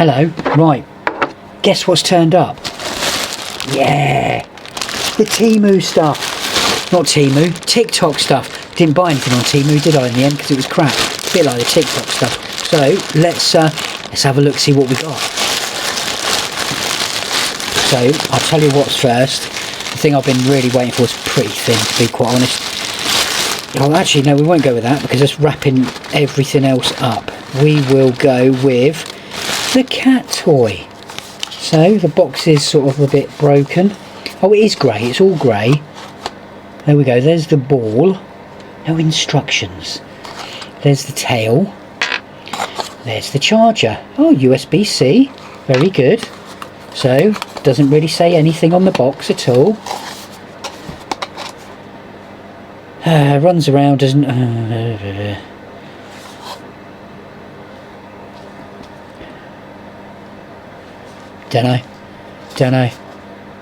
Hello. Right. Guess what's turned up? Yeah. The Temu stuff. Not Temu. TikTok stuff. Didn't buy anything on Temu, did I, in the end? Because it was crap. A bit like the TikTok stuff. So, let's have a look, see what we got. So, I'll tell you what's first. The thing I've been really waiting for is pretty thin, to be quite honest. Oh, actually, no, we won't go with that, because it's wrapping everything else up. We will go with the cat toy. So the box is sort of a bit broken. Oh, it is grey, it's all grey. There we go, there's the ball. No instructions. There's the tail. There's the charger. Oh, USB-C. Very good. So, doesn't really say anything on the box at all. Runs around, doesn't... Don't know.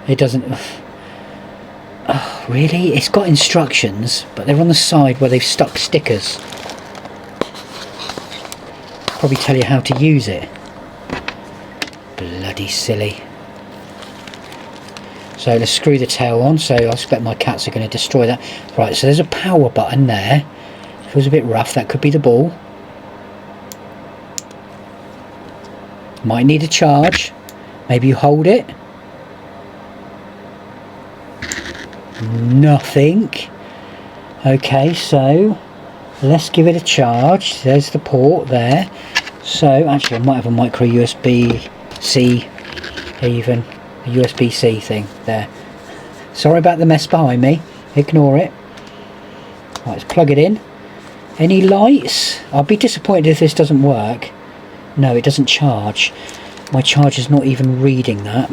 It doesn't... Oh, really? It's got instructions, but they're on the side where they've stuck stickers. Probably tell you how to use it. Bloody silly. So let's screw the tail on. So I expect my cats are going to destroy that. Right, so there's a power button there. Feels a bit rough. That could be the ball. Might need a charge. Maybe you hold it. Nothing. Okay, so let's give it a charge. There's the port there. So actually I might have a micro USB-C, even a USB-C thing there. Sorry about the mess behind me. Ignore it. Right, let's plug it in. Any lights? I'll be disappointed if this doesn't work. No, it doesn't charge. My charger's not even reading that.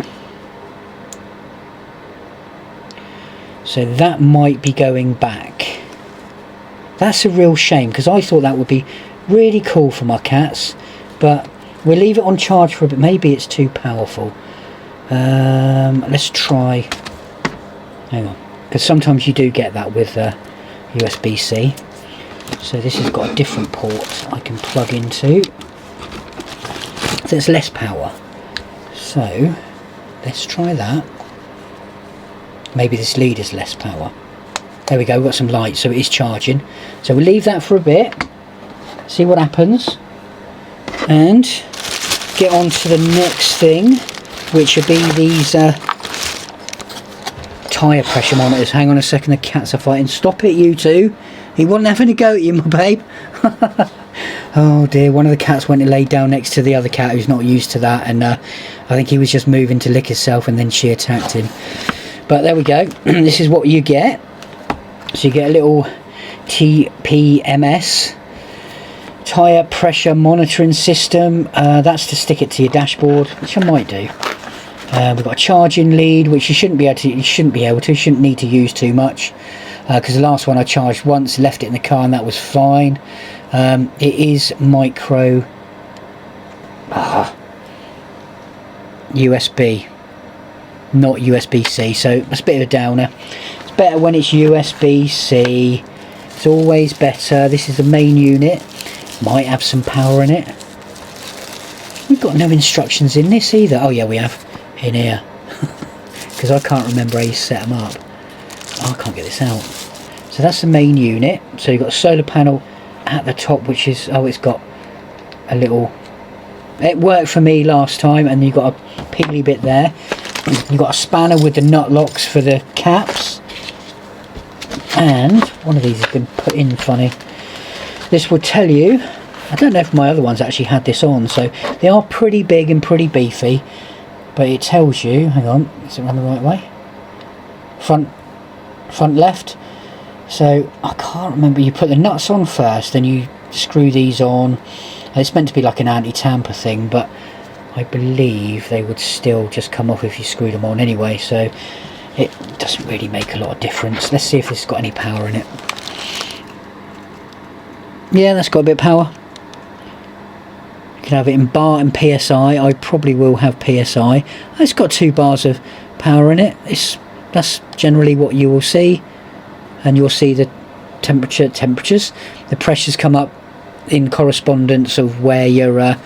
So that might be going back. That's a real shame, because I thought that would be really cool for my cats. But we'll leave it on charge for a bit. Maybe it's too powerful. Let's try. Hang on. Because sometimes you do get that with USB-C. So this has got a different port I can plug into. There's less power. So let's try that. Maybe this lead is less power. There we go, we've got some light, so it is charging. So we'll leave that for a bit, see what happens, and get on to the next thing, which would be these tyre pressure monitors. Hang on a second, the cats are fighting. Stop it, you two. He wasn't having a go at you, my babe. Oh dear, one of the cats went and laid down next to the other cat who's not used to that, and I think he was just moving to lick himself, and then she attacked him. But there we go. This is what you get. So you get a little TPMS tyre pressure monitoring system. That's to stick it to your dashboard, which I might do. We've got a charging lead, which you shouldn't be able to. You shouldn't need to use too much, because the last one I charged once, left it in the car, and that was fine. It is micro USB, not USB-C, so that's a bit of a downer. It's better when it's USB-C. It's always better. This is the main unit. Might have some power in it. We've got no instructions in this either. Oh yeah, we have in here, because I can't remember how you set them up. Oh, I can't get this out. So that's the main unit. So you've got a solar panel at the top, which is, oh, it's got a little, it worked for me last time, and you've got a piggly bit there. You've got a spanner with the nut locks for the caps, and one of these has been put in funny. This will tell you, I don't know if my other ones actually had this on, so they are pretty big and pretty beefy, but it tells you, hang on, is it run the right way? Front left. So I can't remember, you put the nuts on first, then you screw these on. It's meant to be like an anti-tamper thing, but I believe they would still just come off if you screwed them on anyway, so it doesn't really make a lot of difference. Let's see if this has got any power in it. Yeah, that's got a bit of power. You can have it in bar and PSI. I probably will have PSI. It's got 2 bars of power in it. That's generally what you will see, and you'll see the temperatures. The pressures come up in correspondence of where your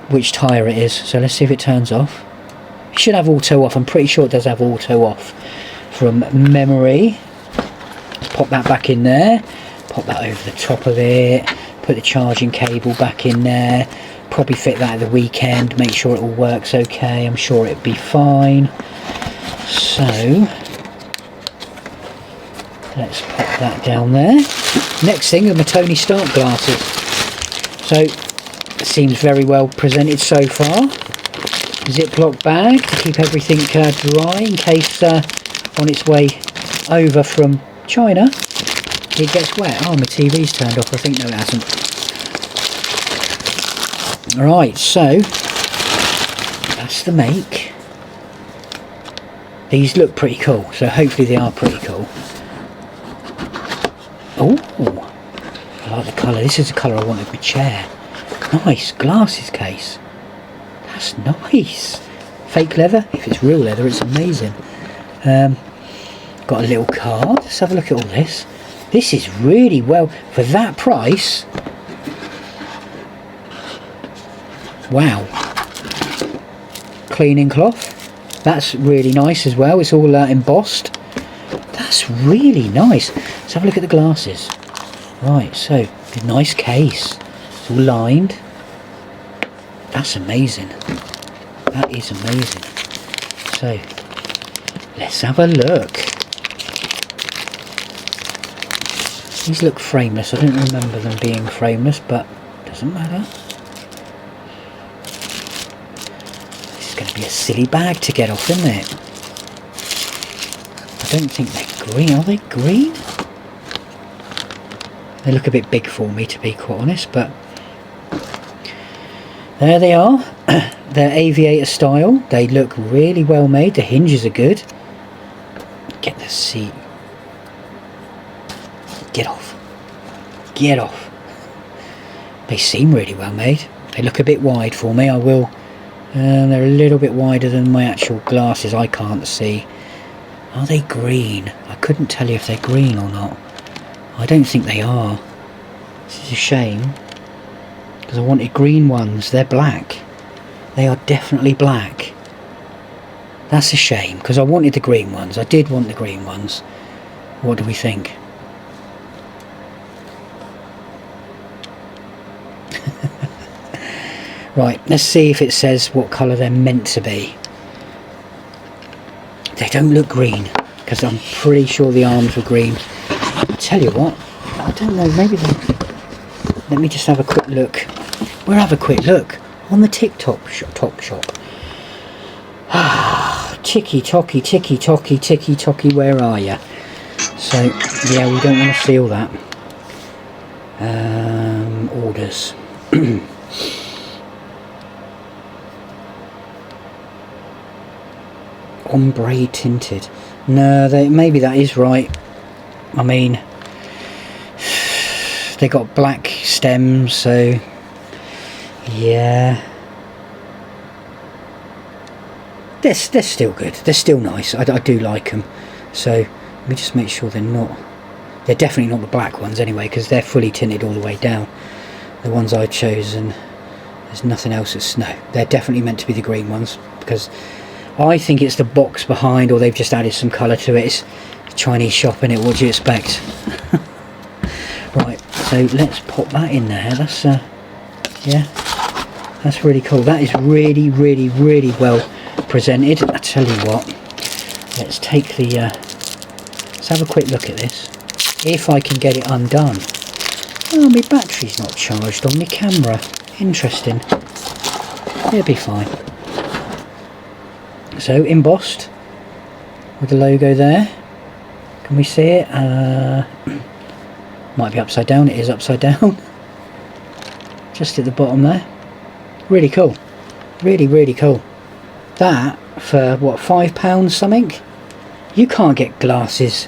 which tyre it is. So let's see if it turns off. It should have auto off. I'm pretty sure it does have auto off from memory. Pop that back in there. Pop that over the top of it. Put the charging cable back in there. Probably fit that at the weekend. Make sure it all works okay. I'm sure it'd be fine. So let's pop that down there. Next thing are my Tony Stark glasses. So it seems very well presented so far. Ziploc bag to keep everything dry in case on its way over from China it gets wet. Oh, my TV's turned off. I think no, it hasn't. Right, so that's the make. These look pretty cool, so hopefully they are pretty cool. Oh, I like the colour. This is the colour I wanted my chair. Nice glasses case. That's nice. Fake leather. If it's real leather, it's amazing. Got a little card. Let's have a look at all this. This is really well for that price. Wow. Cleaning cloth. That's really nice as well. It's all embossed. That's really nice. Let's have a look at the glasses. Right, so a nice case. It's all lined. That's amazing. That is amazing. So let's have a look. These look frameless. I don't remember them being frameless, but doesn't matter. This is going to be a silly bag to get off, isn't it? I don't think they're green. Are they green? They look a bit big for me, to be quite honest, but there they are. They're aviator style. They look really well made. The hinges are good. Get the seat. Get off. Get off. They seem really well made. They look a bit wide for me. I will. They're a little bit wider than my actual glasses. I can't see. Are they green? I couldn't tell you if they're green or not. I don't think they are. This is a shame. Because I wanted green ones. They're black. They are definitely black. That's a shame, because I wanted the green ones. I did want the green ones. What do we think? Right, let's see if it says what colour they're meant to be. They don't look green, because I'm pretty sure the arms were green. I'll tell you what, I don't know, maybe they... Let me just have a quick look. We'll have a quick look on the TikTok shop. Ah, ticky-tocky, ticky-tocky, ticky-tocky, where are you? So, yeah, we don't want to see all that. Orders. Ombre tinted. No, maybe that is right. I mean, they got black stems, so yeah, they're still good. They're still nice. I do like them. So let me just make sure they're definitely not the black ones anyway, because they're fully tinted all the way down. The ones I've chosen, there's nothing else that's no. They're definitely meant to be the green ones, because I think it's the box behind, or they've just added some colour to it. It's a Chinese shop, innit? What do you expect? Right, so let's pop that in there. That's yeah, that's really cool. That is really, really, really well presented. I tell you what, let's take the let's have a quick look at this, if I can get it undone. Oh, my battery's not charged on my camera. Interesting. It'll be fine. So embossed with the logo there. Can we see it? Might be upside down. It is upside down. Just at the bottom there. Really cool. Really, really cool. That for what, £5 something? You can't get glasses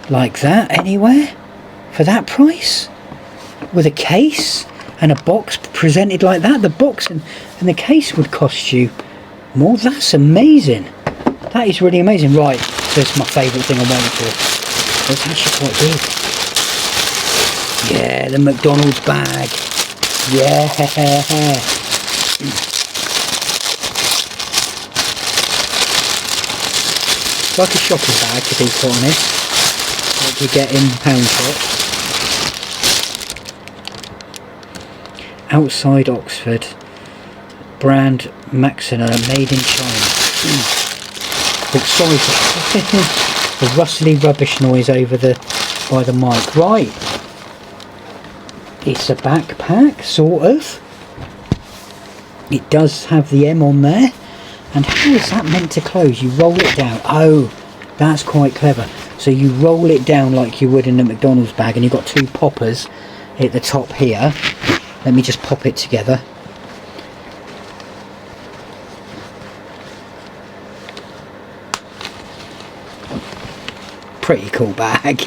like that anywhere for that price, with a case and a box presented like that. The box and the case would cost you more. That's amazing. That is really amazing. Right, so it's my favourite thing I'm waiting for. It's actually quite big. Yeah, the McDonald's bag. Yeah. like a shopping bag, to be quite honest, like you get in pound shops. Outside Oxford, brand Maxina, made in China. Oh, sorry for the rustly rubbish noise over by the mic. Right, it's a backpack, sort of. It does have the M on there. And how is that meant to close? You roll it down. Oh, that's quite clever. So you roll it down like you would in a McDonald's bag, and you've got two poppers at the top here. Let me just pop it together. Pretty cool bag.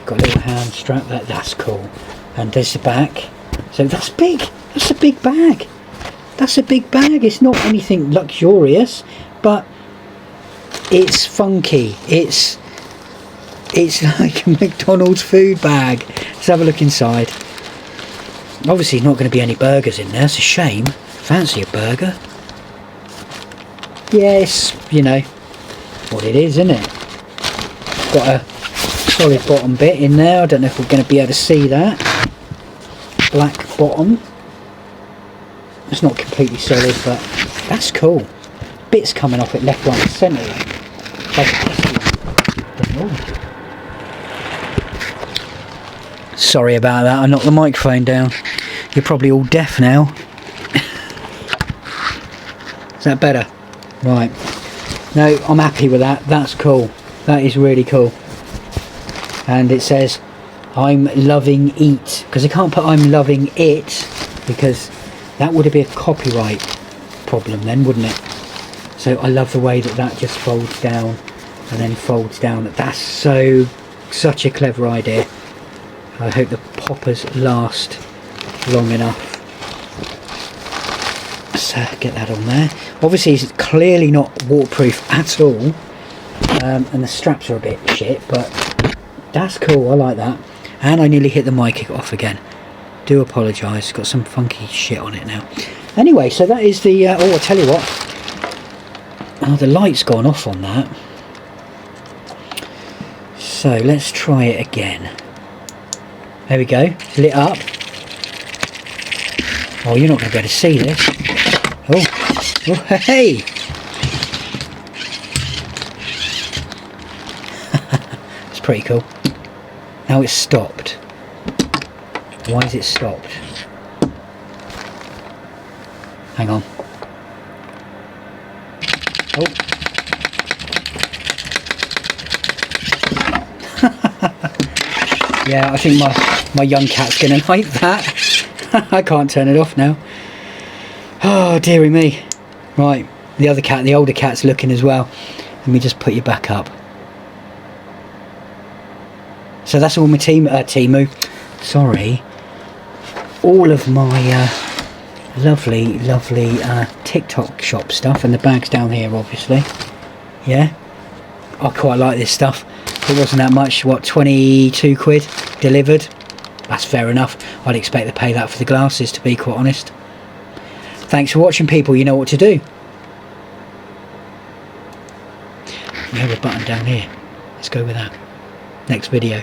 Got a little hand strap. That's cool. And there's the back. So that's big. That's a big bag. That's a big bag. It's not anything luxurious, but it's funky. It's like a McDonald's food bag. Let's have a look inside. Obviously not going to be any burgers in there. It's a shame. Fancy a burger. Yes, you know what it is, isn't it? Got a solid bottom bit in there. I don't know if we're going to be able to see that. Black bottom. It's not completely solid, but that's cool. Bits coming off it left, right and centre. Sorry about that, I knocked the microphone down. You're probably all deaf now. Is that better? Right. No, I'm happy with that. That's cool. That is really cool. And it says, I'm loving eat. Because I can't put I'm loving it, because that would be a copyright problem then, wouldn't it? So I love the way that just folds down and then folds down. That's such a clever idea. I hope the poppers last long enough. So get that on there. Obviously it's clearly not waterproof at all. And the straps are a bit shit, but that's cool, I like that. And I nearly hit the mic off again. Do apologise, got some funky shit on it now. Anyway, so that is the oh, I'll tell you what, oh, the light's gone off on that, so let's try it again. There we go, it's lit up. Oh, you're not going to be able to see this. Oh hey. It's pretty cool. Now it's stopped. Why is it stopped? Hang on. Oh. Yeah, I think my young cat's gonna like that. I can't turn it off now. Oh, dearie me. Right, the other cat, the older cat's looking as well. Let me just put you back up. So that's all my Temu. Sorry. All of my lovely TikTok shop stuff, and the bag's down here obviously. Yeah, I quite like this stuff. It wasn't that much, what, 22 quid delivered. That's fair enough. I'd expect to pay that for the glasses, to be quite honest. Thanks for watching, people. You know what to do. We have a button down here. Let's go with that. Next video.